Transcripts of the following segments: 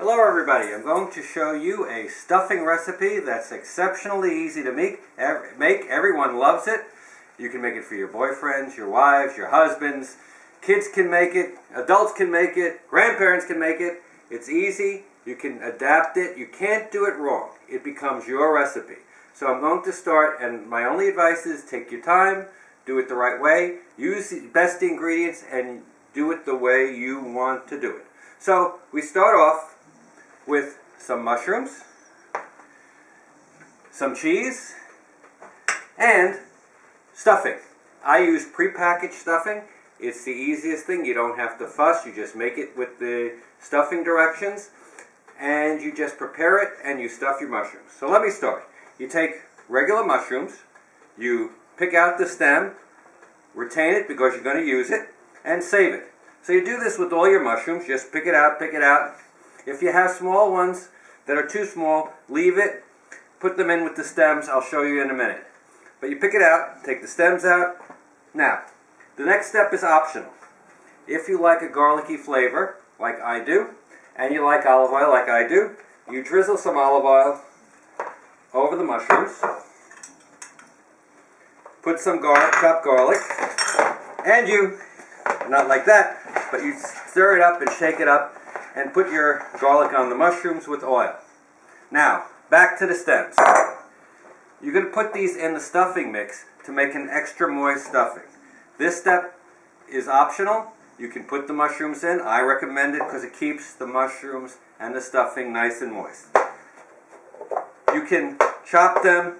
Hello everybody, I'm going to show you a stuffing recipe that's exceptionally easy to make. Everyone loves it. You can make it for your boyfriends, your wives, your husbands. Kids can make it, adults can make it, grandparents can make it. It's easy, you can adapt it, you can't do it wrong. It becomes your recipe. So I'm going to start, and my only advice is take your time, do it the right way, use the best ingredients, and do it the way you want to do it. So we start off with some mushrooms, some cheese, and stuffing. I use prepackaged stuffing. It's the easiest thing. You don't have to fuss. You just make it with the stuffing directions, and you just prepare it and you stuff your mushrooms. So let me start. You take regular mushrooms, you pick out the stem, retain it because you're going to use it, and save it. So you do this with all your mushrooms. Just pick it out, pick it out. If you have small ones that are too small, leave it, put them in with the stems. I'll show you in a minute. But you pick it out, take the stems out. Now, the next step is optional. If you like a garlicky flavor, like I do, and you like olive oil, like I do, you drizzle some olive oil over the mushrooms, put some chopped garlic, and you, not like that, but you stir it up and shake it up, and put your garlic on the mushrooms with oil. Now, back to the stems. You're going to put these in the stuffing mix to make an extra moist stuffing. This step is optional. You can put the mushrooms in. I recommend it because it keeps the mushrooms and the stuffing nice and moist. You can chop them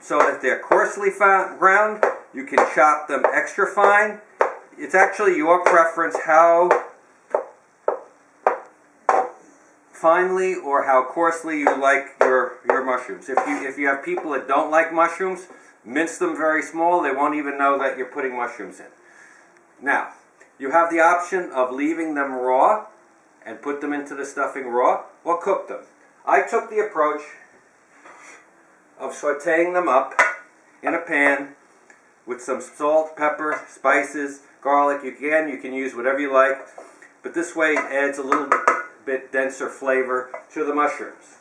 so that they're coarsely ground. You can chop them extra fine. It's actually your preference how finely or how coarsely you like your mushrooms. If you have people that don't like mushrooms, mince them very small. They won't even know that you're putting mushrooms in. Now, you have the option of leaving them raw and put them into the stuffing raw, or cook them. I took the approach of sauteing them up in a pan with some salt, pepper, spices, garlic. You can use whatever you like, but this way it adds a little bit denser flavor to the mushrooms.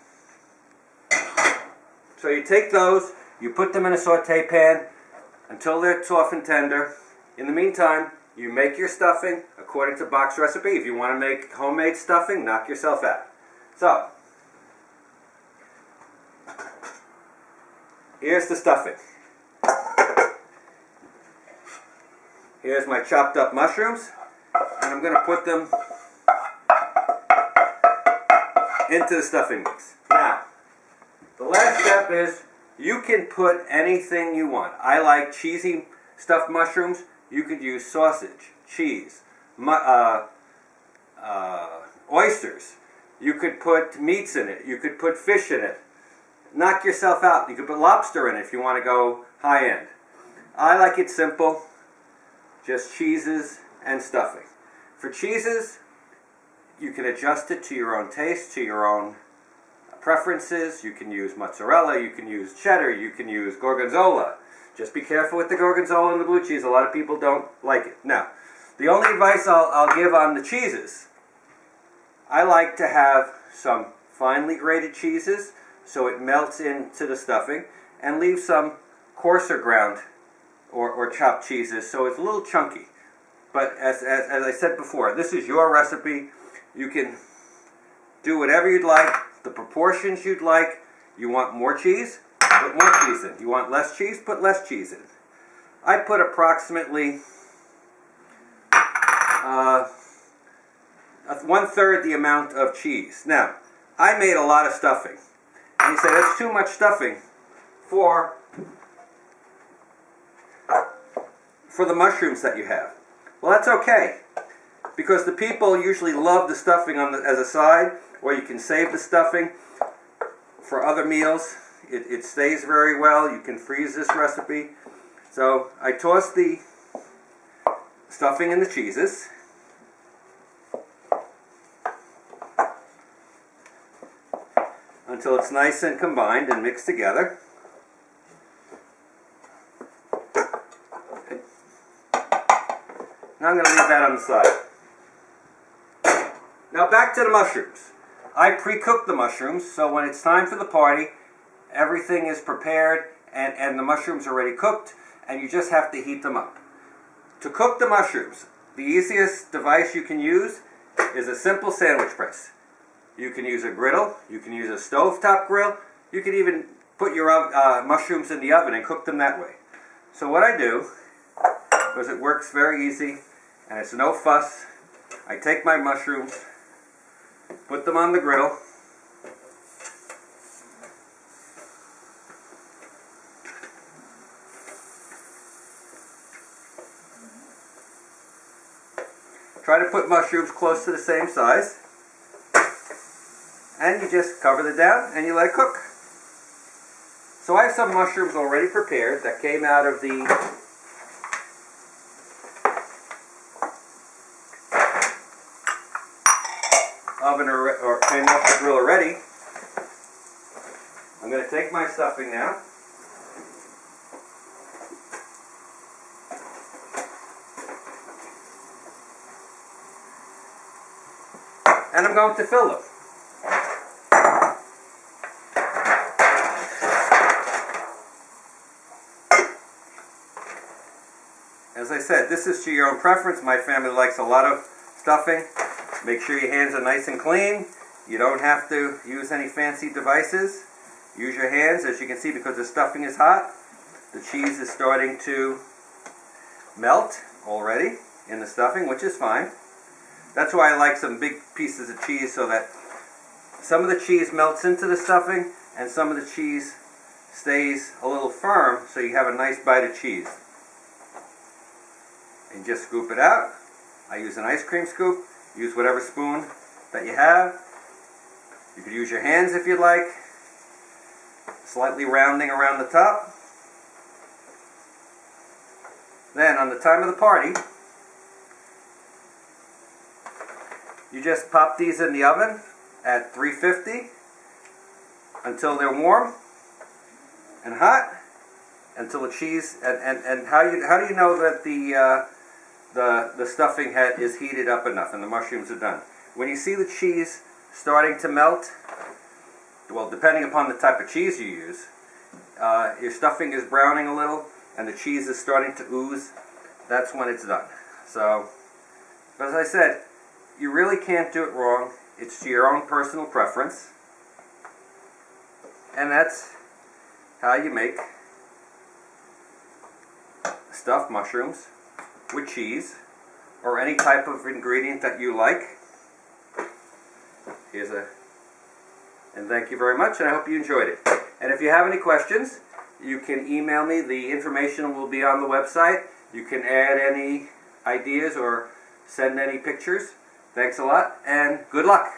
So you take those, you put them in a saute pan until they're soft and tender. In the meantime, you make your stuffing according to box recipe. If you want to make homemade stuffing, knock yourself out. So, here's the stuffing. Here's my chopped up mushrooms, and I'm going to put them into the stuffing mix. Now, the last step is you can put anything you want. I like cheesy stuffed mushrooms. You could use sausage, cheese, oysters. You could put meats in it. You could put fish in it. Knock yourself out. You could put lobster in it if you want to go high end. I like it simple, just cheeses and stuffing. For cheeses, you can adjust it to your own taste, to your own preferences. You can use mozzarella, you can use cheddar, you can use gorgonzola. Just be careful with the gorgonzola and the blue cheese. A lot of people don't like it. Now, the only advice I'll give on the cheeses, I like to have some finely grated cheeses so it melts into the stuffing, and leave some coarser ground or chopped cheeses so it's a little chunky. But as I said before, this is your recipe. You can do whatever you'd like, the proportions you'd like. You want more cheese? Put more cheese in. You want less cheese? Put less cheese in. I put approximately 1/3 the amount of cheese. Now, I made a lot of stuffing. And you say, that's too much stuffing for the mushrooms that you have. Well, that's okay, because the people usually love the stuffing as a side, or you can save the stuffing for other meals. It stays very well. You can freeze this recipe. So I toss the stuffing in the cheeses. Until it's nice and combined and mixed together. Now I'm going to leave that on the side. Now back to the mushrooms. I pre-cook the mushrooms, so when it's time for the party, everything is prepared and the mushrooms are already cooked, and you just have to heat them up. To cook the mushrooms, the easiest device you can use is a simple sandwich press. You can use a griddle, you can use a stovetop grill, you can even put your mushrooms in the oven and cook them that way. So what I do, because it works very easy and it's no fuss, I take my mushrooms, put them on the griddle, try to put mushrooms close to the same size, and you just cover them down and you let it cook. So I have some mushrooms already prepared that came out of the oven or came off the grill already. I'm going to take my stuffing now. And I'm going to fill them. As I said, this is to your own preference. My family likes a lot of stuffing. Make sure your hands are nice and clean. You don't have to use any fancy devices. Use your hands. As you can see, because the stuffing is hot, the cheese is starting to melt already in the stuffing, which is fine. That's why I like some big pieces of cheese, so that some of the cheese melts into the stuffing and some of the cheese stays a little firm, so you have a nice bite of cheese. And just scoop it out. I use an ice cream scoop. Use whatever spoon that you have. You could use your hands if you'd like. Slightly rounding around the top. Then on the time of the party, you just pop these in the oven at 350 until they're warm and hot, until the cheese, and how do you know that the stuffing is heated up enough and the mushrooms are done? When you see the cheese starting to melt, well, depending upon the type of cheese you use, your stuffing is browning a little and the cheese is starting to ooze, that's when it's done. So, as I said, you really can't do it wrong. It's to your own personal preference. And that's how you make stuffed mushrooms with cheese or any type of ingredient that you like. And thank you very much, and I hope you enjoyed it. And if you have any questions, you can email me. The information will be on the website. You can add any ideas or send any pictures. Thanks a lot, and good luck.